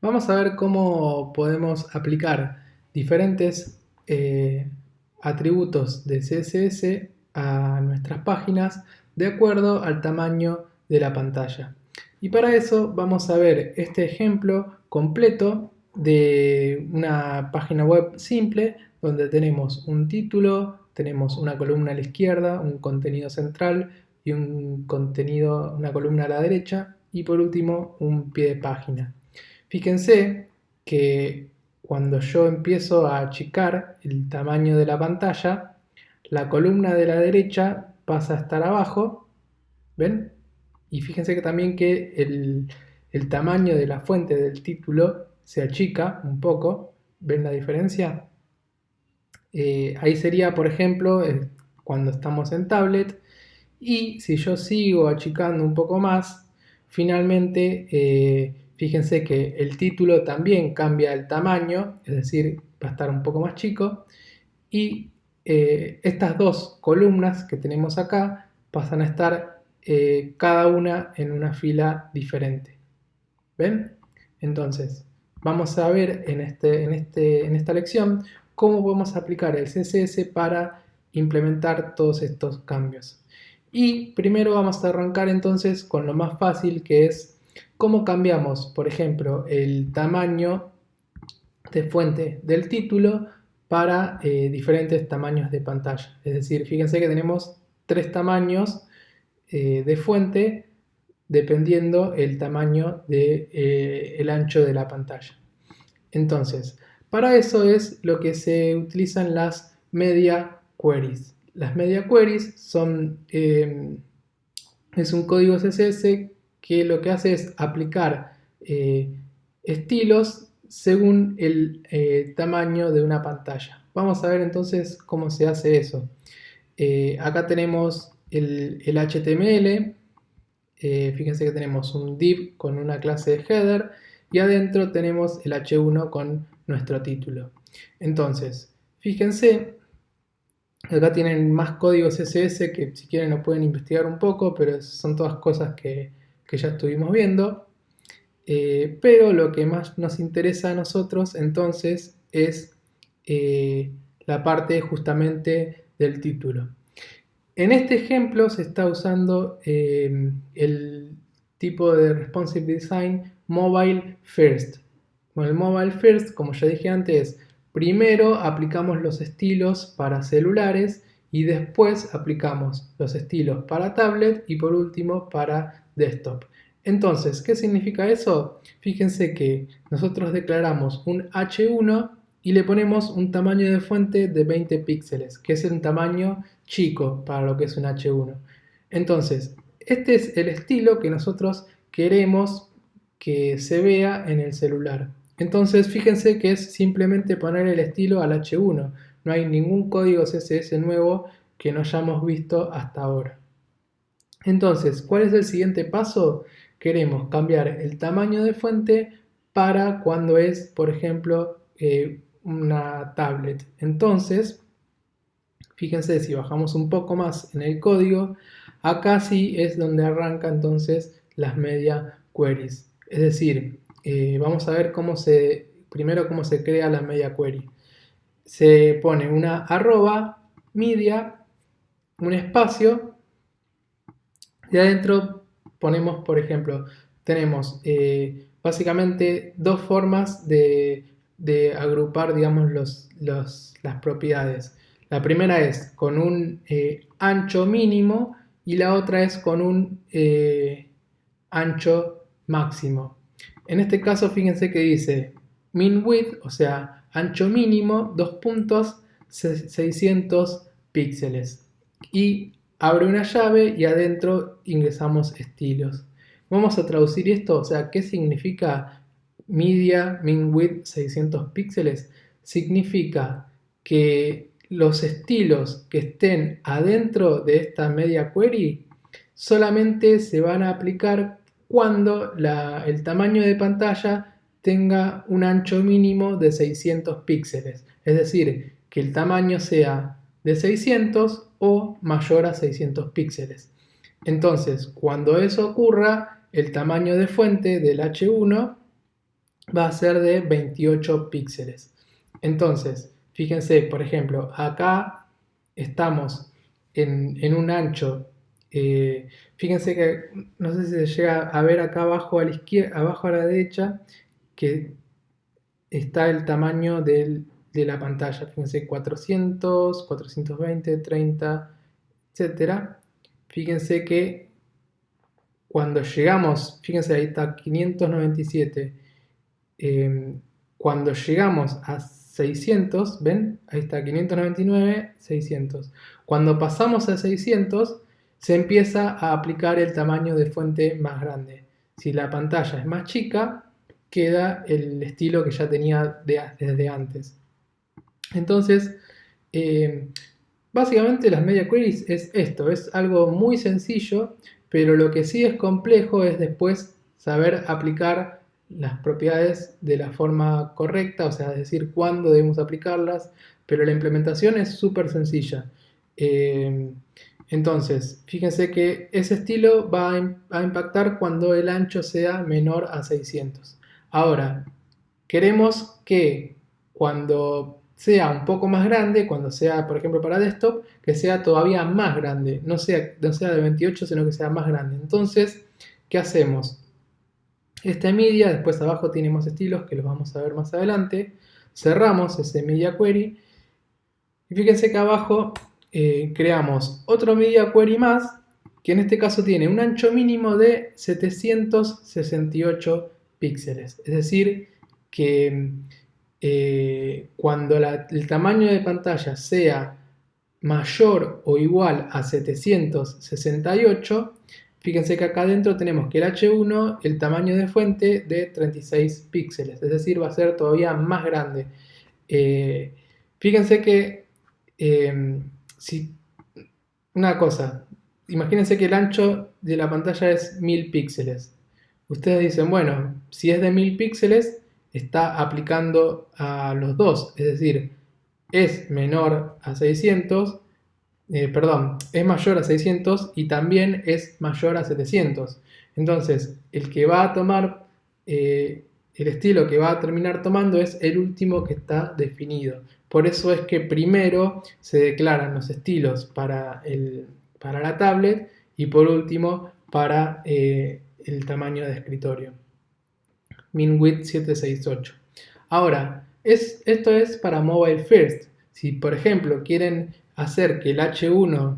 Vamos a ver cómo podemos aplicar diferentes atributos de CSS a nuestras páginas de acuerdo al tamaño de la pantalla. Y para eso vamos a ver este ejemplo completo de una página web simple donde tenemos un título, tenemos una columna a la izquierda, un contenido central y una columna a la derecha y por último un pie de página. Fíjense que cuando yo empiezo a achicar el tamaño de la pantalla, la columna de la derecha pasa a estar abajo, ¿ven? Y fíjense que también que el tamaño de la fuente del título se achica un poco, ¿ven la diferencia? Ahí sería, por ejemplo, cuando estamos en tablet. Y si yo sigo achicando un poco más, finalmente fíjense que el título también cambia el tamaño, es decir, va a estar un poco más chico. Y estas dos columnas que tenemos acá pasan a estar cada una en una fila diferente. ¿Ven? Entonces, vamos a ver en esta lección cómo podemos aplicar el CSS para implementar todos estos cambios. Y primero vamos a arrancar entonces con lo más fácil, que es cómo cambiamos, por ejemplo, el tamaño de fuente del título para diferentes tamaños de pantalla. Es decir, fíjense que tenemos tres tamaños de fuente dependiendo el tamaño del ancho de la pantalla. Entonces, para eso es lo que se utilizan las media queries. Las media queries es un código CSS que lo que hace es aplicar estilos según el tamaño de una pantalla. Vamos a ver entonces cómo se hace eso. Acá tenemos el HTML. Fíjense que tenemos un div con una clase de header y adentro tenemos el h1 con nuestro título. Entonces, fíjense, acá tienen más códigos CSS que si quieren lo pueden investigar un poco, pero son todas cosas que ya estuvimos viendo. Pero lo que más nos interesa a nosotros entonces es la parte justamente del título. En este ejemplo se está usando el tipo de Responsive Design Mobile First. Bueno, el Mobile First, como ya dije antes, primero aplicamos los estilos para celulares y después aplicamos los estilos para tablet y por último para desktop. Entonces, ¿qué significa eso? Fíjense que nosotros declaramos un H1 y le ponemos un tamaño de fuente de 20 píxeles, que es un tamaño chico para lo que es un H1. Entonces, este es el estilo que nosotros queremos que se vea en el celular. Entonces, fíjense que es simplemente poner el estilo al H1. No hay ningún código CSS nuevo que no hayamos visto hasta ahora. Entonces, ¿cuál es el siguiente paso? Queremos cambiar el tamaño de fuente para cuando es, por ejemplo, una tablet. Entonces, fíjense, si bajamos un poco más en el código, acá sí es donde arranca entonces las media queries. Es decir, vamos a ver primero cómo se crea la media query. Se pone una arroba media, un espacio, y adentro ponemos, por ejemplo, tenemos básicamente dos formas de agrupar, digamos, las propiedades. La primera es con un ancho mínimo y la otra es con un ancho máximo. En este caso, fíjense que dice min width, o sea, ancho mínimo, 600 píxeles. Y abre una llave y adentro ingresamos estilos. Vamos a traducir esto, o sea, ¿qué significa media min width 600 píxeles? Significa que los estilos que estén adentro de esta media query solamente se van a aplicar cuando el tamaño de pantalla tenga un ancho mínimo de 600 píxeles. Es decir, que el tamaño sea de 600 o mayor a 600 píxeles. Entonces, cuando eso ocurra, el tamaño de fuente del H1 va a ser de 28 píxeles. Entonces, fíjense, por ejemplo, acá estamos en un ancho. Fíjense que, no sé si se llega a ver acá abajo a la izquierda, abajo a la derecha, que está el tamaño de la pantalla. Fíjense, 400, 420, 30, etcétera. Fíjense que cuando llegamos, fíjense ahí está 597. Cuando llegamos a 600, ¿ven? Ahí está 599, 600. Cuando pasamos a 600, se empieza a aplicar el tamaño de fuente más grande. Si la pantalla es más chica, queda el estilo que ya tenía desde antes. Entonces, básicamente las media queries es esto, es algo muy sencillo, pero lo que sí es complejo es después saber aplicar las propiedades de la forma correcta, o sea, es decir, cuándo debemos aplicarlas, pero la implementación es súper sencilla. Entonces, fíjense que ese estilo va a impactar cuando el ancho sea menor a 600. Ahora, queremos que cuando sea un poco más grande, cuando sea, por ejemplo, para desktop, que sea todavía más grande, no sea de 28, sino que sea más grande. Entonces, ¿qué hacemos? Este media, después abajo tenemos estilos que los vamos a ver más adelante. Cerramos ese media query y fíjense que abajo creamos otro media query más, que en este caso tiene un ancho mínimo de 768 píxeles. Es decir, que cuando el tamaño de pantalla sea mayor o igual a 768, fíjense que acá adentro tenemos que el H1, el tamaño de fuente de 36 píxeles, es decir, va a ser todavía más grande. Fíjense que si una cosa, imagínense que el ancho de la pantalla es 1000 píxeles. Ustedes dicen, bueno, si es de 1000 píxeles, está aplicando a los dos, es decir, es menor a 600, es mayor a 600 y también es mayor a 700. Entonces, el que va a tomar, el estilo que va a terminar tomando es el último que está definido. Por eso es que primero se declaran los estilos para la tablet y por último para el tamaño de escritorio. MinWidth 768. Ahora, esto es para mobile first. Si por ejemplo quieren hacer que el H1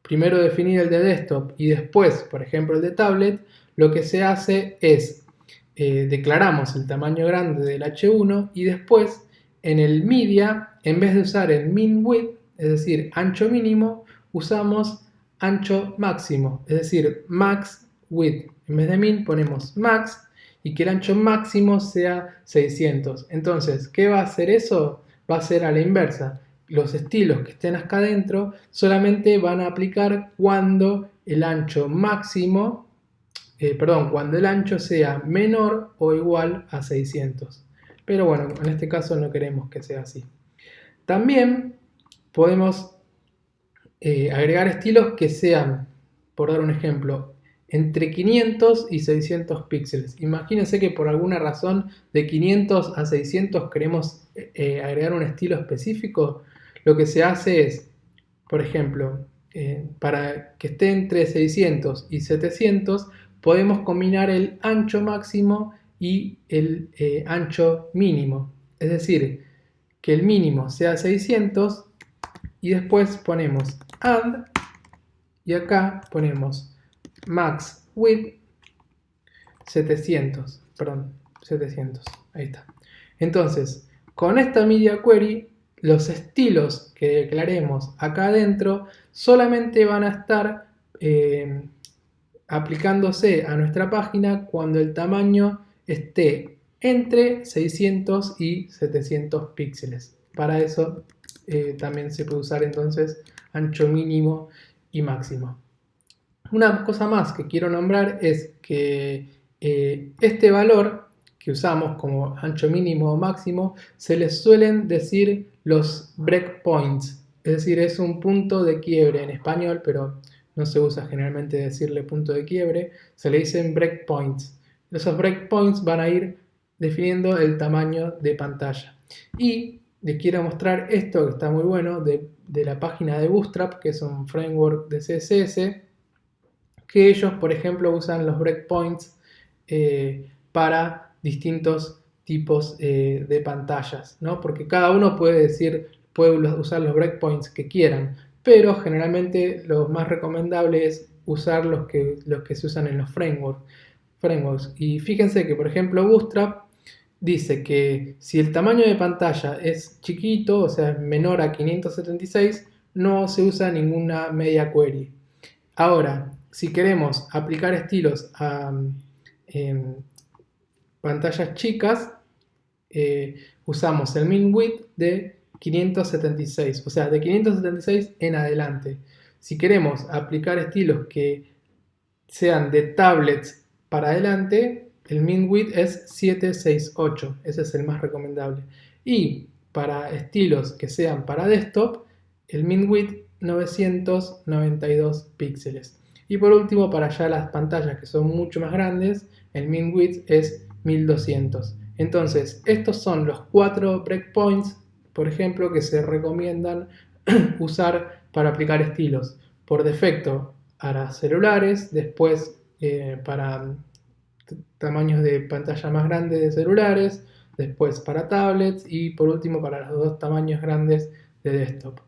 primero definir el de desktop y después, por ejemplo, el de tablet, lo que se hace es declaramos el tamaño grande del H1 y después en el media, en vez de usar el min width, es decir, ancho mínimo, usamos ancho máximo, es decir, max width. En vez de min ponemos max y que el ancho máximo sea 600. Entonces, ¿qué va a hacer eso? Va a ser a la inversa. Los estilos que estén acá adentro solamente van a aplicar cuando el ancho máximo, cuando el ancho sea menor o igual a 600. Pero bueno, en este caso no queremos que sea así. También podemos agregar estilos que sean, por dar un ejemplo, entre 500 y 600 píxeles. Imagínense que por alguna razón de 500 a 600 queremos agregar un estilo específico. Lo que se hace es, por ejemplo, para que esté entre 600 y 700, podemos combinar el ancho máximo y el ancho mínimo. Es decir, que el mínimo sea 600 y después ponemos and y acá ponemos max width 700, ahí está. Entonces, con esta media query, los estilos que declaremos acá adentro solamente van a estar aplicándose a nuestra página cuando el tamaño esté entre 600 y 700 píxeles. Para eso también se puede usar entonces ancho mínimo y máximo. Una cosa más que quiero nombrar es que este valor que usamos como ancho mínimo o máximo se les suelen decir los breakpoints, es decir, es un punto de quiebre en español, pero no se usa generalmente decirle punto de quiebre, se le dicen breakpoints. Esos breakpoints van a ir definiendo el tamaño de pantalla. Y les quiero mostrar esto que está muy bueno de la página de Bootstrap, que es un framework de CSS, que ellos, por ejemplo, usan los breakpoints para distintos tipos de pantallas, ¿no? Porque cada uno puede usar los breakpoints que quieran, pero generalmente lo más recomendable es usar los que se usan en los frameworks. Y fíjense que, por ejemplo, Bootstrap dice que si el tamaño de pantalla es chiquito, o sea, menor a 576, no se usa ninguna media query. Ahora, si queremos aplicar estilos a pantallas chicas, usamos el min width de 576, o sea, de 576 en adelante. Si queremos aplicar estilos que sean de tablets para adelante, el min width es 768, ese es el más recomendable. Y para estilos que sean para desktop, el min width 992 píxeles. Y por último, para ya las pantallas que son mucho más grandes, el min width es 1200. Entonces, estos son los 4 breakpoints, por ejemplo, que se recomiendan usar para aplicar estilos. Por defecto para celulares, después para tamaños de pantalla más grandes de celulares, después para tablets y por último para los dos tamaños grandes de desktop.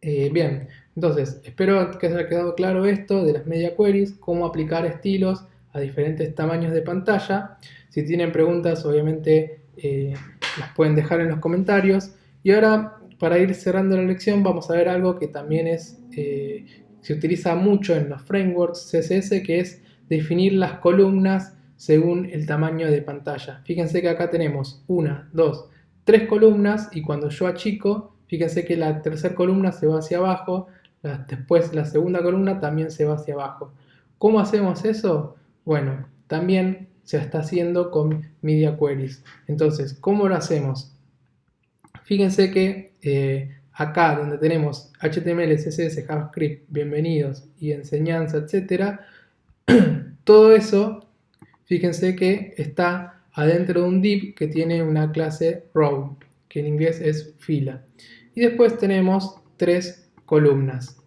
Bien, entonces espero que haya quedado claro esto de las media queries, cómo aplicar estilos a diferentes tamaños de pantalla. Si tienen preguntas, obviamente las pueden dejar en los comentarios. Y ahora, para ir cerrando la lección, vamos a ver algo que también se utiliza mucho en los frameworks CSS, que es definir las columnas según el tamaño de pantalla. Fíjense que acá tenemos 1, 2, 3 columnas y cuando yo achico, fíjense que la tercera columna se va hacia abajo, después la segunda columna también se va hacia abajo. ¿Cómo hacemos eso? Bueno, también se está haciendo con media queries. Entonces, ¿cómo lo hacemos? Fíjense que acá donde tenemos HTML, CSS, JavaScript, bienvenidos y enseñanza, etcétera, todo eso, fíjense que está adentro de un div que tiene una clase row, que en inglés es fila. Y después tenemos 3 columnas.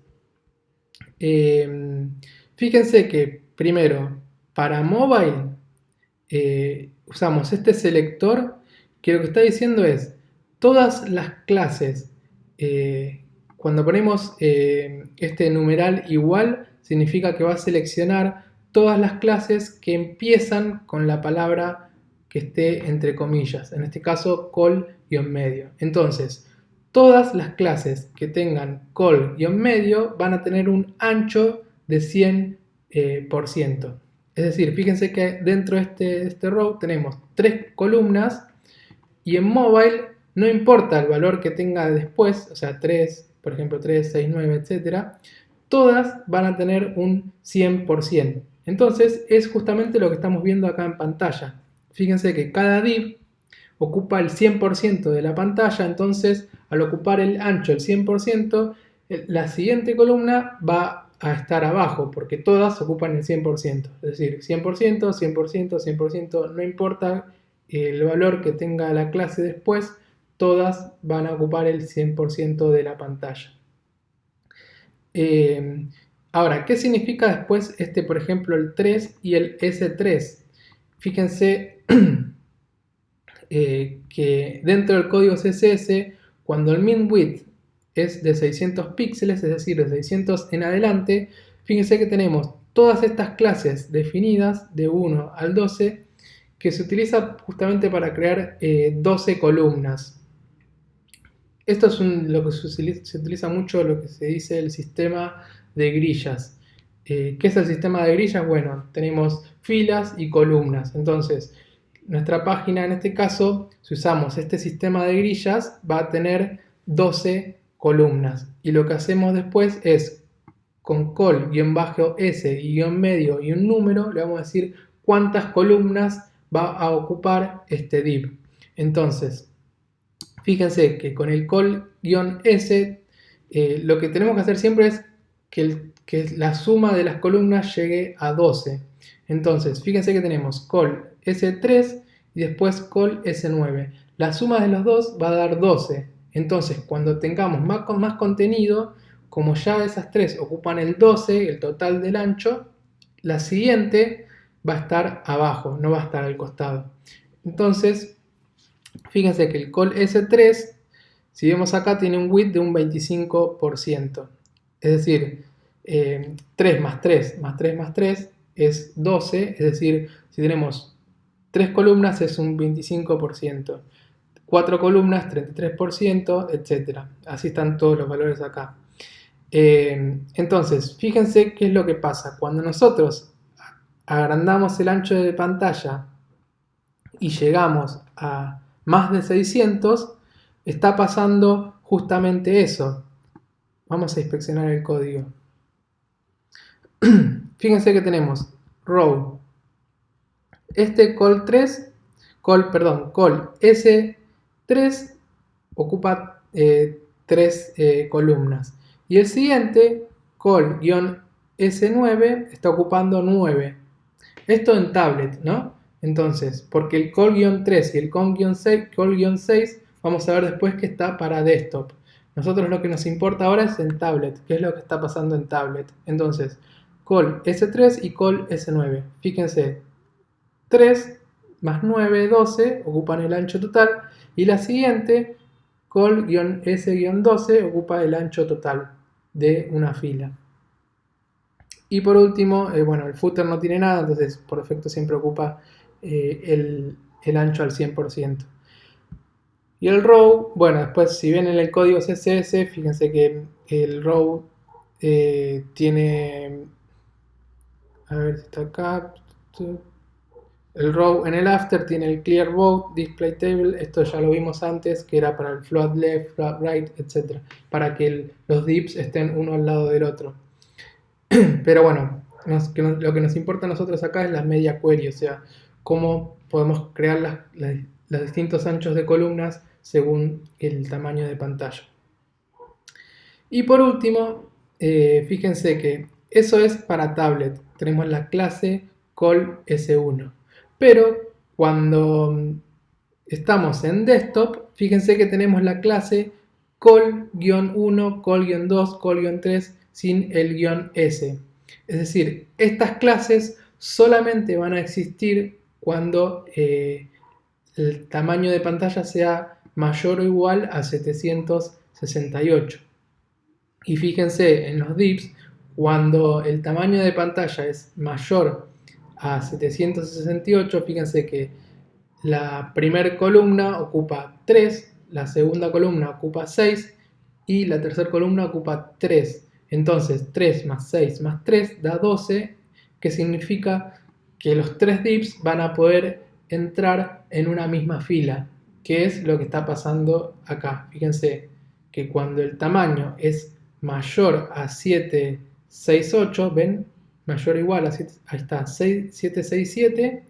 Fíjense que primero, para mobile, usamos este selector, que lo que está diciendo es, todas las clases, cuando ponemos este numeral igual, significa que va a seleccionar todas las clases que empiezan con la palabra que esté entre comillas, en este caso col-medio. Entonces, todas las clases que tengan col-medio van a tener un ancho de 100%. Es decir, fíjense que dentro de este row tenemos 3 columnas y en mobile no importa el valor que tenga después, o sea 3, por ejemplo 3, 6, 9, etc. Todas van a tener un 100%. Entonces es justamente lo que estamos viendo acá en pantalla. Fíjense que cada div ocupa el 100% de la pantalla, entonces al ocupar el ancho el 100%, la siguiente columna va a estar abajo, porque todas ocupan el 100%, es decir, 100%, 100%, 100%, no importa el valor que tenga la clase después, todas van a ocupar el 100% de la pantalla. Ahora, ¿qué significa después por ejemplo, el 3 y el S3? Fíjense que dentro del código CSS, cuando el min width es de 600 píxeles, es decir, de 600 en adelante, fíjense que tenemos todas estas clases definidas de 1 al 12 que se utiliza justamente para crear 12 columnas. Esto es lo que se utiliza mucho, lo que se dice el sistema de grillas. ¿Qué es el sistema de grillas? Bueno, tenemos filas y columnas. Entonces, nuestra página en este caso, si usamos este sistema de grillas, va a tener 12 columnas. Y lo que hacemos después es, con col-s y guión medio y un número, le vamos a decir cuántas columnas va a ocupar este div. Entonces, fíjense que con el col-s lo que tenemos que hacer siempre es que la suma de las columnas llegue a 12. Entonces, fíjense que tenemos col S3 y después col S9. La suma de los dos va a dar 12. Entonces, cuando tengamos más contenido, como ya esas tres ocupan el 12, el total del ancho, la siguiente va a estar abajo, no va a estar al costado. Entonces, fíjense que el col S3, si vemos acá, tiene un width de un 25%. Es decir, 3 más 3 más 3 más 3 es 12, es decir, si tenemos 3 columnas es un 25%, 4 columnas 33%, etc. Así están todos los valores acá. Entonces, fíjense qué es lo que pasa. Cuando nosotros agrandamos el ancho de pantalla y llegamos a más de 600, está pasando justamente eso. Vamos a inspeccionar el código. Fíjense que tenemos row. Este col S3 ocupa 3 columnas. Y el siguiente, col-S9, está ocupando 9. Esto en tablet, ¿no? Entonces, porque el col-3 y el col-6, vamos a ver después que está para desktop. Nosotros lo que nos importa ahora es en tablet, qué es lo que está pasando en tablet. Entonces, col S3 y col S9. Fíjense, 3 más 9, 12, ocupan el ancho total. Y la siguiente, col-S-12, ocupa el ancho total de una fila. Y por último, bueno, el footer no tiene nada, entonces por defecto siempre ocupa el ancho al 100%. Y el row, bueno, después si ven en el código CSS, fíjense que el row tiene, a ver si está acá, el row en el after tiene el clear row, display table, esto ya lo vimos antes, que era para el float left, float right, etc. Para que los divs estén uno al lado del otro. Pero bueno, lo que nos importa a nosotros acá es la media query, o sea, cómo podemos crear los distintos anchos de columnas según el tamaño de pantalla. Y por último, fíjense que eso es para tablet. Tenemos la clase col S1. Pero cuando estamos en desktop, fíjense que tenemos la clase col-1, col-2, col-3 sin el guión S. Es decir, estas clases solamente van a existir cuando el tamaño de pantalla sea mayor o igual a 768. Y fíjense en los divs, cuando el tamaño de pantalla es mayor a 768, fíjense que la primera columna ocupa 3, la segunda columna ocupa 6 y la tercera columna ocupa 3. Entonces 3 más 6 más 3 da 12, que significa que los 3 divs van a poder entrar en una misma fila, que es lo que está pasando acá. Fíjense que cuando el tamaño es mayor a 768, ¿ven? Mayor o igual a 7, ahí está, 767,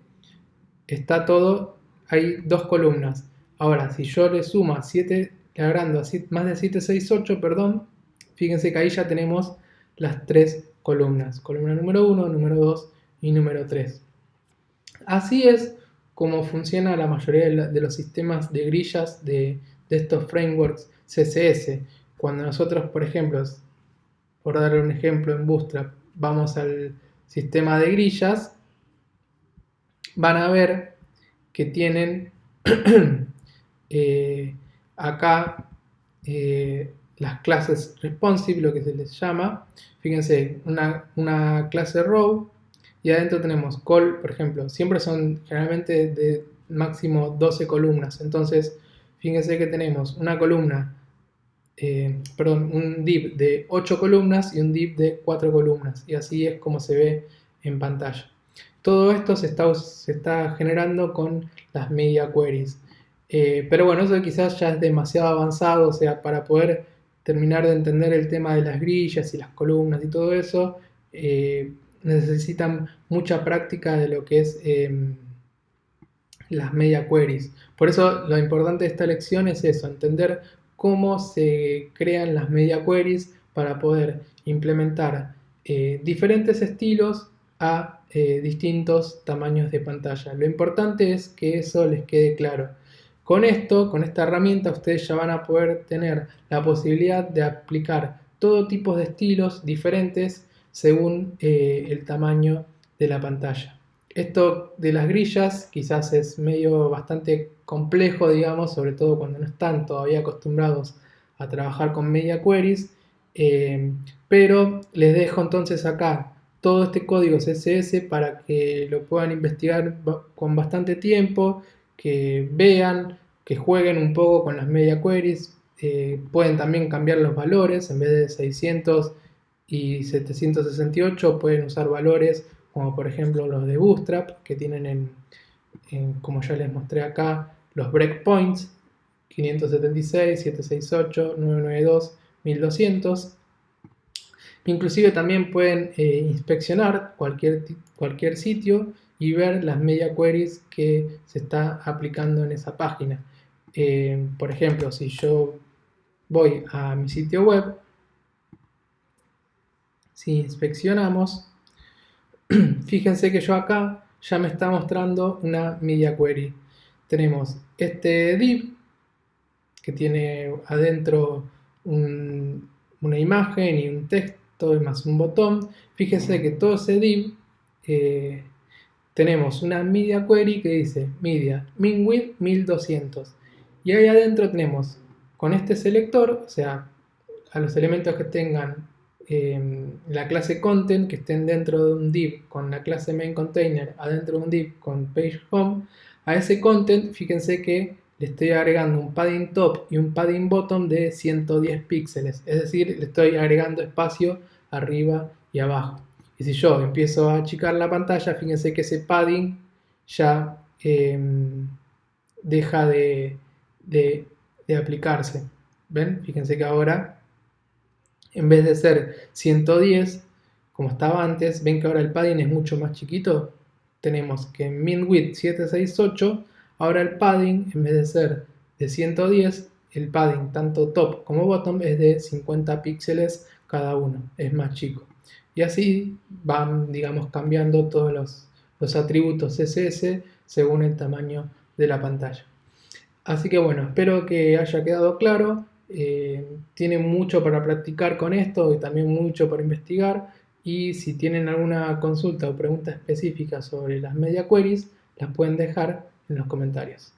está todo, hay dos columnas. Ahora, si yo le sumo 7, le agrando a más de 768, perdón, fíjense que ahí ya tenemos las 3 columnas. Columna número 1, número 2 y número 3. Así es como funciona la mayoría de los sistemas de grillas de estos frameworks CSS. Cuando nosotros, por ejemplo, por dar un ejemplo en Bootstrap, vamos al sistema de grillas, van a ver que tienen acá las clases responsive, lo que se les llama. Fíjense, una clase row y adentro tenemos col, por ejemplo, siempre son generalmente de máximo 12 columnas. Entonces, fíjense que tenemos una columna, un div de 8 columnas y un div de 4 columnas. Y así es como se ve en pantalla. Todo esto se está generando con las media queries. Pero bueno, eso quizás ya es demasiado avanzado, o sea, para poder terminar de entender el tema de las grillas y las columnas y todo eso, necesitan mucha práctica de lo que es las media queries. Por eso lo importante de esta lección es eso, entender cómo se crean las media queries para poder implementar diferentes estilos a distintos tamaños de pantalla. Lo importante es que eso les quede claro. Con esto, con esta herramienta, ustedes ya van a poder tener la posibilidad de aplicar todo tipo de estilos diferentes según el tamaño de la pantalla. Esto de las grillas quizás es medio bastante complejo, digamos, sobre todo cuando no están todavía acostumbrados a trabajar con media queries, pero les dejo entonces acá todo este código CSS para que lo puedan investigar con bastante tiempo, que vean, que jueguen un poco con las media queries. Pueden también cambiar los valores, en vez de 600 y 768 pueden usar valores como por ejemplo los de Bootstrap, que tienen como ya les mostré acá, los breakpoints 576, 768, 992, 1200. Inclusive también pueden inspeccionar cualquier sitio y ver las media queries que se está aplicando en esa página. Por ejemplo, si yo voy a mi sitio web, si inspeccionamos, fíjense que yo acá ya me está mostrando una media query. Tenemos este div que tiene adentro una imagen y un texto y más un botón. Fíjense que todo ese div tenemos una media query que dice media min width 1200 y ahí adentro tenemos con este selector, o sea, a los elementos que tengan la clase content, que estén dentro de un div con la clase main container adentro de un div con page home, a ese content fíjense que le estoy agregando un padding top y un padding bottom de 110 píxeles, es decir, le estoy agregando espacio arriba y abajo. Y si yo empiezo a achicar la pantalla, fíjense que ese padding ya deja de aplicarse. ¿Ven? Fíjense que ahora, en vez de ser 110, como estaba antes, ven que ahora el padding es mucho más chiquito. Tenemos que en min width 768, ahora el padding, en vez de ser de 110, el padding tanto top como bottom es de 50 píxeles cada uno, es más chico. Y así van, digamos, cambiando todos los atributos CSS según el tamaño de la pantalla. Así que bueno, espero que haya quedado claro. Tienen mucho para practicar con esto y también mucho para investigar. Y si tienen alguna consulta o pregunta específica sobre las media queries, las pueden dejar en los comentarios.